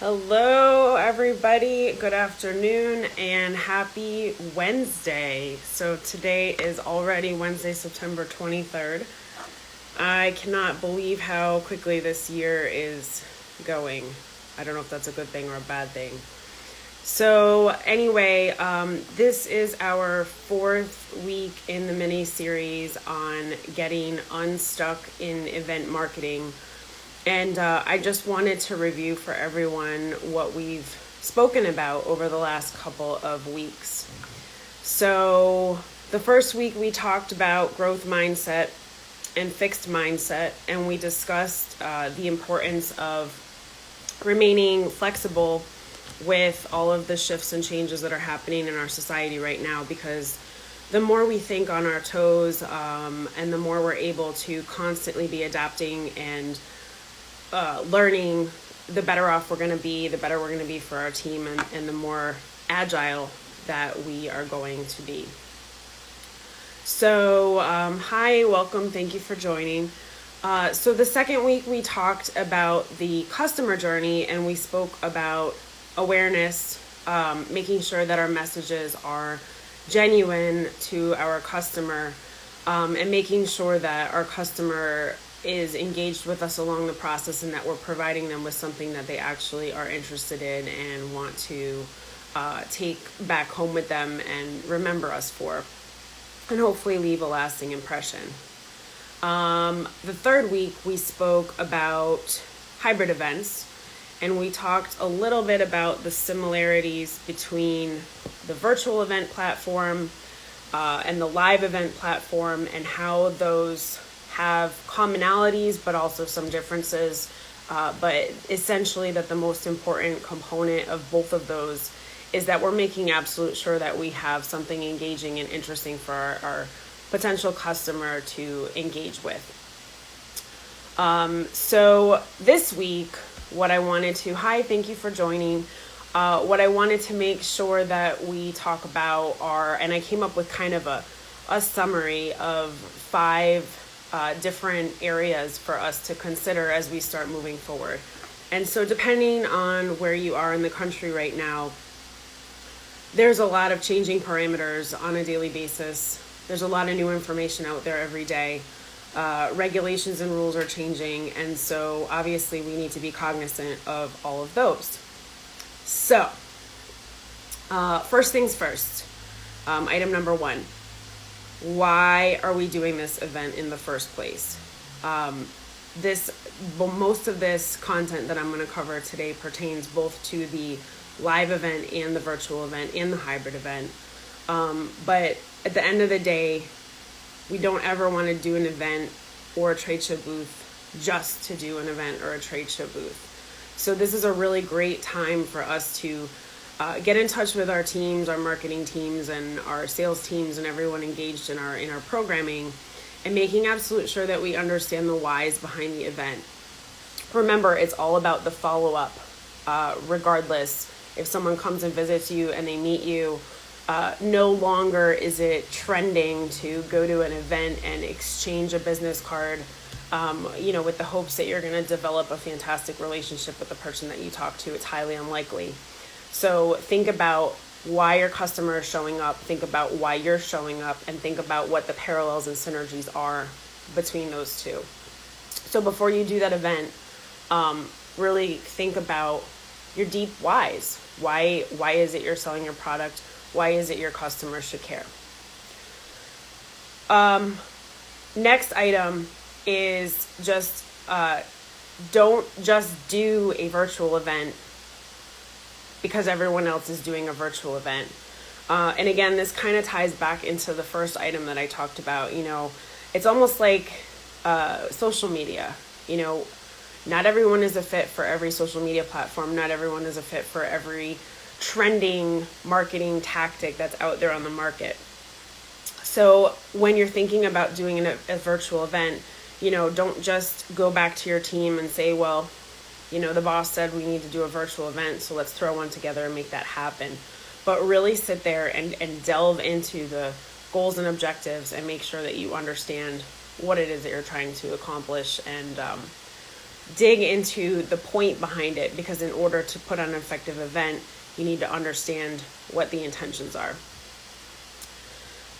Hello, everybody. Good afternoon and happy Wednesday. So today is already Wednesday, September 23rd. I cannot believe how quickly this year is going. I don't know if that's a good thing or a bad thing. So anyway, this is our fourth week in the mini series on getting unstuck in event marketing. And I just wanted to review for everyone what we've spoken about over the last couple of weeks. So the first week we talked about growth mindset and fixed mindset, and we discussed the importance of remaining flexible with all of the shifts and changes that are happening in our society right now, because the more we think on our toes and the more we're able to constantly be adapting and learning, the better off we're going to be, the better we're going to be for our team, and the more agile that we are going to be. So, hi, welcome. Thank you for joining. So the second week we talked about the customer journey, and we spoke about awareness, making sure that our messages are genuine to our customer, and making sure that our customer is engaged with us along the process, and that we're providing them with something that they actually are interested in and want to take back home with them and remember us for, and hopefully leave a lasting impression. The third week we spoke about hybrid events, and we talked a little bit about the similarities between the virtual event platform and the live event platform, and how those have commonalities but also some differences, but essentially that the most important component of both of those is that we're making absolute sure that we have something engaging and interesting for our potential customer to engage with. So this week, what I wanted to, thank you for joining. What I wanted to make sure that we talk about are, and I came up with kind of a summary of 5 different areas for us to consider as we start moving forward. And so depending on where you are in the country right now, there's a lot of changing parameters on a daily basis. There's a lot of new information out there every day. Regulations and rules are changing, and so obviously we need to be cognizant of all of those. So, first things first, item number 1. Why are we doing this event in the first place? Most of this content that I'm going to cover today pertains both to the live event and the virtual event and the hybrid event. But at the end of the day, we don't ever want to do an event or a trade show booth just to do an event or a trade show booth. So this is a really great time for us to get in touch with our teams, our marketing teams, and our sales teams, and everyone engaged in our programming, and making absolute sure that we understand the whys behind the event. Remember, it's all about the follow-up. Regardless, if someone comes and visits you and they meet you, no longer is it trending to go to an event and exchange a business card, with the hopes that you're going to develop a fantastic relationship with the person that you talk to. It's highly unlikely. So think about why your customer is showing up, think about why you're showing up, and think about what the parallels and synergies are between those two. So before you do that event, really think about your deep whys. Why is it you're selling your product? Why is it your customer should care? Next item is just don't just do a virtual event because everyone else is doing a virtual event. And again, this kind of ties back into the first item that I talked about. It's almost like social media. Not everyone is a fit for every social media platform. Not everyone is a fit for every trending marketing tactic that's out there on the market. So when you're thinking about doing a virtual event, don't just go back to your team and say, well, the boss said we need to do a virtual event, so let's throw one together and make that happen. But really sit there and delve into the goals and objectives and make sure that you understand what it is that you're trying to accomplish, and dig into the point behind it, because in order to put on an effective event, you need to understand what the intentions are.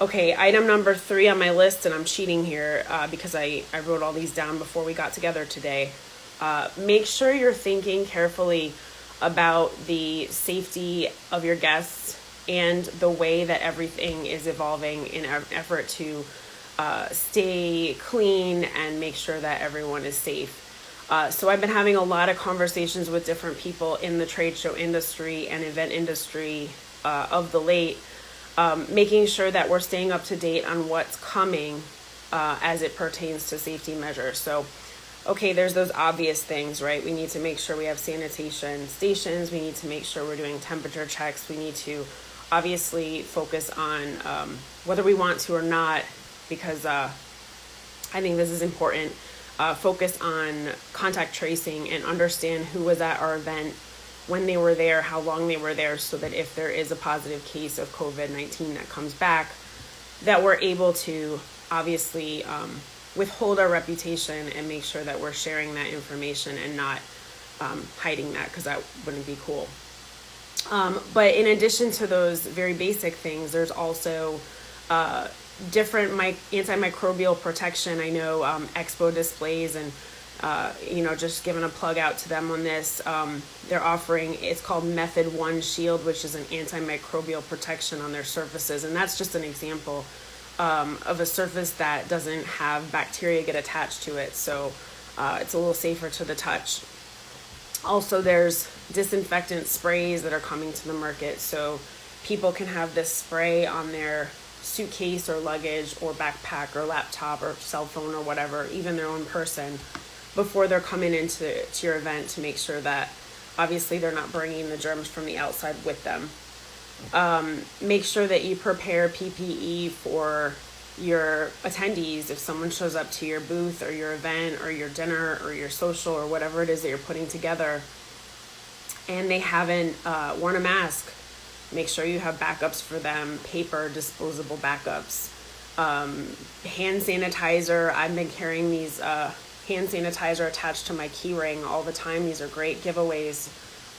Okay, item number 3 on my list, and I'm cheating here because I wrote all these down before we got together today. Make sure you're thinking carefully about the safety of your guests and the way that everything is evolving in an effort to stay clean and make sure that everyone is safe. So I've been having a lot of conversations with different people in the trade show industry and event industry of the late, making sure that we're staying up to date on what's coming as it pertains to safety measures. So, okay, there's those obvious things, right? We need to make sure we have sanitation stations. We need to make sure we're doing temperature checks. We need to obviously focus on whether we want to or not, because I think this is important. Focus on contact tracing and understand who was at our event, when they were there, how long they were there, so that if there is a positive case of COVID-19 that comes back, that we're able to obviously withhold our reputation and make sure that we're sharing that information and not hiding that, because that wouldn't be cool. But in addition to those very basic things, there's also different antimicrobial protection. I know Expo Displays, and just giving a plug out to them on this. They're offering, it's called Method 1 Shield, which is an antimicrobial protection on their surfaces. And that's just an example of a surface that doesn't have bacteria get attached to it. So it's a little safer to the touch. Also, there's disinfectant sprays that are coming to the market. So people can have this spray on their suitcase or luggage or backpack or laptop or cell phone or whatever, even their own person, before they're coming into your event, to make sure that obviously they're not bringing the germs from the outside with them. Make sure that you prepare PPE for your attendees. If someone shows up to your booth or your event or your dinner or your social or whatever it is that you're putting together, and they haven't worn a mask, make sure you have backups for them, paper, disposable backups. Hand sanitizer. I've been carrying these hand sanitizer attached to my key ring all the time. These are great giveaways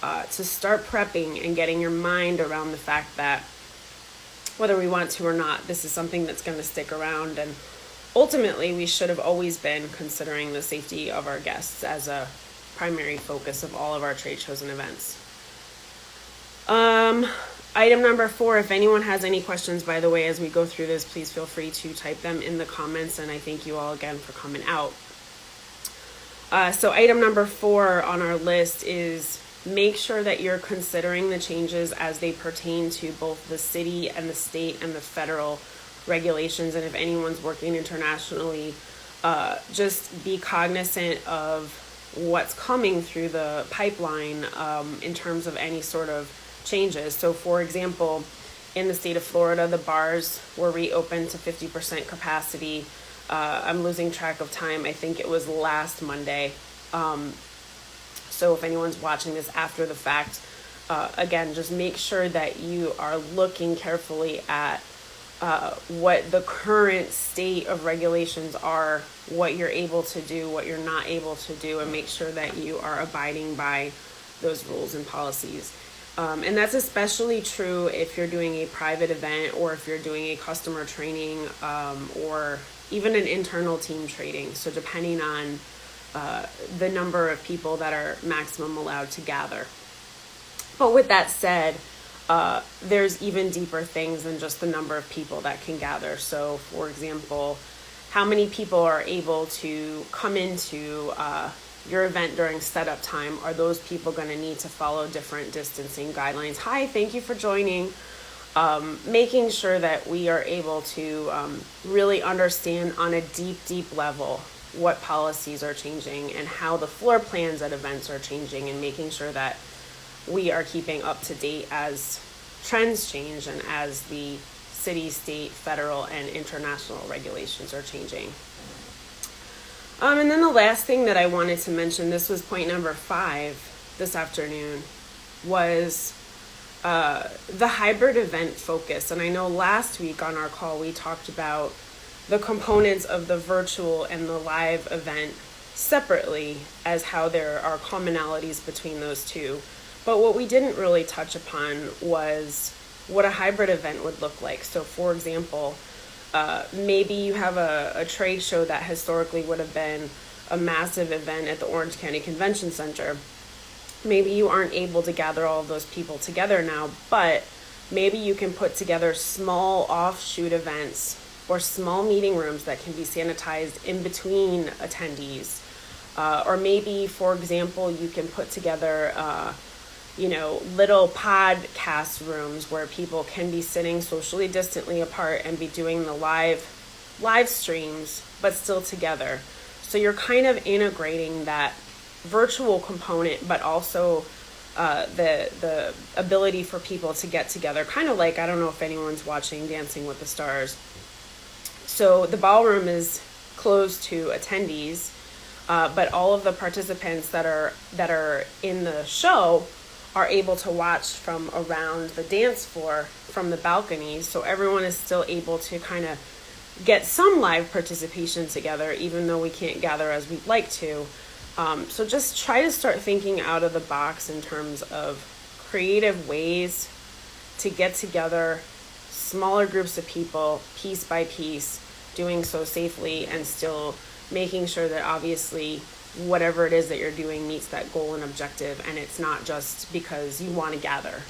to start prepping and getting your mind around the fact that whether we want to or not, this is something that's going to stick around. And ultimately, we should have always been considering the safety of our guests as a primary focus of all of our trade shows and events. Item number 4, if anyone has any questions, by the way, as we go through this, please feel free to type them in the comments, and I thank you all again for coming out. So item number 4 on our list is make sure that you're considering the changes as they pertain to both the city and the state and the federal regulations. And if anyone's working internationally, just be cognizant of what's coming through the pipeline in terms of any sort of changes. So for example, in the state of Florida, the bars were reopened to 50% capacity. I'm losing track of time. I think it was last Monday. So if anyone's watching this after the fact, again, just make sure that you are looking carefully at what the current state of regulations are, what you're able to do, what you're not able to do, and make sure that you are abiding by those rules and policies. And that's especially true if you're doing a private event, or if you're doing a customer training, or even an internal team training. So depending on the number of people that are maximum allowed to gather. But with that said, there's even deeper things than just the number of people that can gather. So for example, how many people are able to come into your event during setup time? Are those people going to need to follow different distancing guidelines? Hi, thank you for joining. Making sure that we are able to really understand on a deep level what policies are changing and how the floor plans at events are changing, and making sure that we are keeping up to date as trends change and as the city, state, federal, and international regulations are changing. And then the last thing that I wanted to mention, this was point number 5 this afternoon, was the hybrid event focus. And I know last week on our call, we talked about the components of the virtual and the live event separately as how there are commonalities between those two. But what we didn't really touch upon was what a hybrid event would look like. So for example, maybe you have a trade show that historically would have been a massive event at the Orange County Convention Center. Maybe you aren't able to gather all of those people together now, but maybe you can put together small offshoot events or small meeting rooms that can be sanitized in between attendees. Or maybe, for example, you can put together, little podcast rooms where people can be sitting socially distantly apart and be doing the live streams, but still together. So you're kind of integrating that virtual component, but also the ability for people to get together. Kind of like, I don't know if anyone's watching Dancing with the Stars. So the ballroom is closed to attendees, but all of the participants that are in the show are able to watch from around the dance floor from the balconies. So everyone is still able to kind of get some live participation together, even though we can't gather as we'd like to. So just try to start thinking out of the box in terms of creative ways to get together smaller groups of people, piece by piece, doing so safely and still making sure that obviously whatever it is that you're doing meets that goal and objective, and it's not just because you want to gather.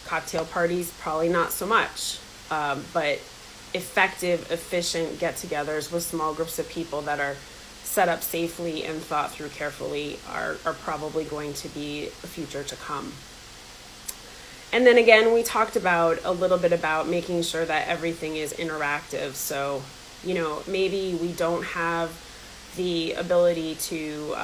Cocktail parties, probably not so much, but effective, efficient get-togethers with small groups of people that are set up safely and thought through carefully are probably going to be a future to come. And then again, we talked about a little bit about making sure that everything is interactive. So, maybe we don't have the ability to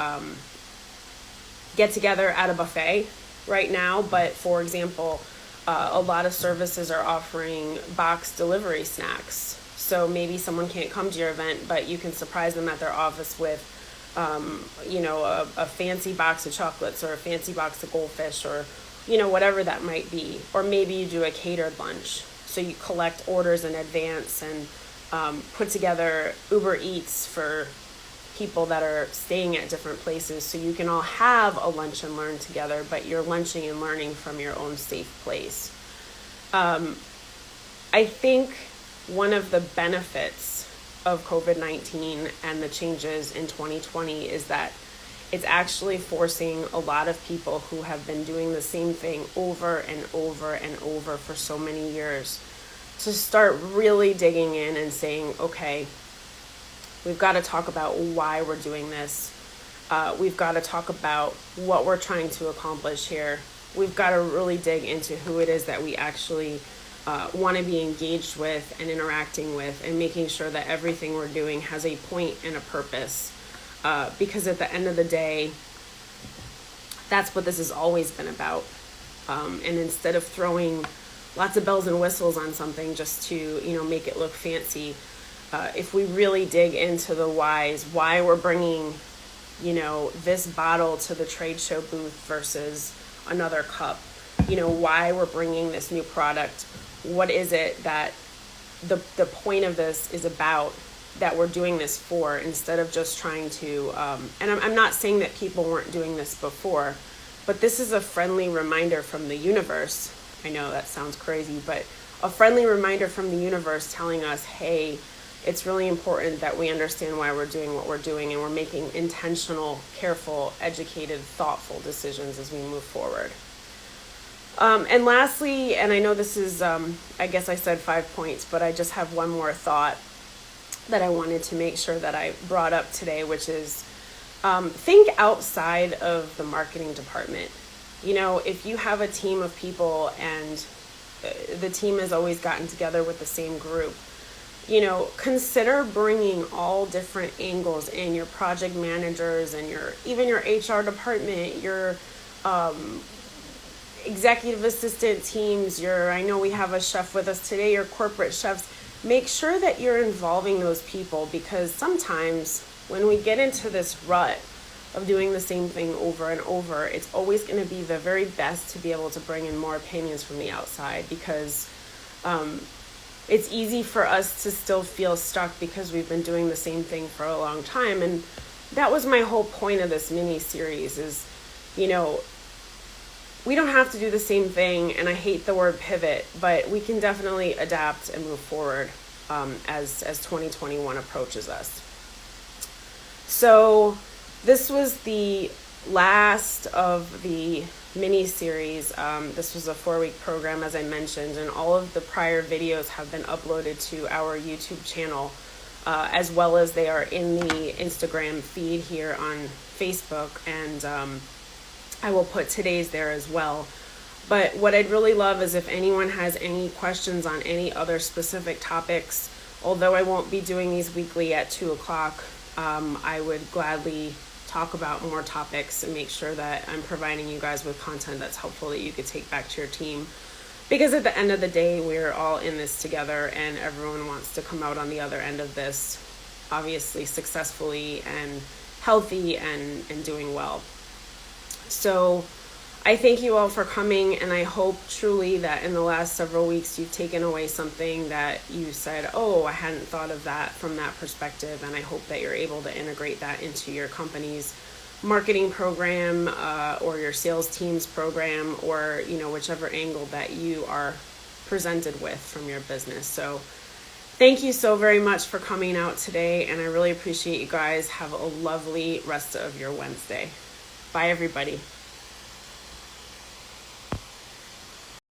get together at a buffet right now, but for example, a lot of services are offering box delivery snacks. So maybe someone can't come to your event, but you can surprise them at their office with, a fancy box of chocolates or a fancy box of goldfish or, whatever that might be. Or maybe you do a catered lunch. So you collect orders in advance and put together Uber Eats for people that are staying at different places so you can all have a lunch and learn together, but you're lunching and learning from your own safe place. I think one of the benefits of COVID-19 and the changes in 2020 is that it's actually forcing a lot of people who have been doing the same thing over and over and over for so many years to start really digging in and saying, okay, we've got to talk about why we're doing this. We've got to talk about what we're trying to accomplish here. We've got to really dig into who it is that we actually want to be engaged with and interacting with, and making sure that everything we're doing has a point and a purpose. Because at the end of the day, that's what this has always been about. And instead of throwing lots of bells and whistles on something just to, make it look fancy, if we really dig into the whys, why we're bringing, this bottle to the trade show booth versus another cup, why we're bringing this new product, what is it that the point of this is about, that we're doing this for, instead of just trying to, and I'm not saying that people weren't doing this before, but this is a friendly reminder from the universe. I know that sounds crazy, but a friendly reminder from the universe telling us, hey, it's really important that we understand why we're doing what we're doing, and we're making intentional, careful, educated, thoughtful decisions as we move forward. And lastly, and I know this is, I guess I said 5 points, but I just have one more thought that I wanted to make sure that I brought up today, which is think outside of the marketing department. If you have a team of people and the team has always gotten together with the same group, consider bringing all different angles in, your project managers and even your HR department, your executive assistant teams, I know we have a chef with us today, your corporate chefs. Make sure that you're involving those people, because sometimes when we get into this rut of doing the same thing over and over, it's always going to be the very best to be able to bring in more opinions from the outside, because it's easy for us to still feel stuck because we've been doing the same thing for a long time. And that was my whole point of this mini series is, you know, we don't have to do the same thing, and I hate the word pivot, but we can definitely adapt and move forward as 2021 approaches us. So this was the last of the mini series. This was a 4-week program, as I mentioned, and all of the prior videos have been uploaded to our YouTube channel, as well as they are in the Instagram feed here on Facebook, and I will put today's there as well. But what I'd really love is if anyone has any questions on any other specific topics, although I won't be doing these weekly at 2 o'clock, I would gladly talk about more topics and make sure that I'm providing you guys with content that's helpful that you could take back to your team. Because at the end of the day, we're all in this together, and everyone wants to come out on the other end of this, obviously successfully and healthy and doing well. So I thank you all for coming, and I hope truly that in the last several weeks you've taken away something that you said, oh, I hadn't thought of that from that perspective, and I hope that you're able to integrate that into your company's marketing program or your sales team's program, or whichever angle that you are presented with from your business. So thank you so very much for coming out today, and I really appreciate you guys. Have a lovely rest of your Wednesday. Bye, everybody.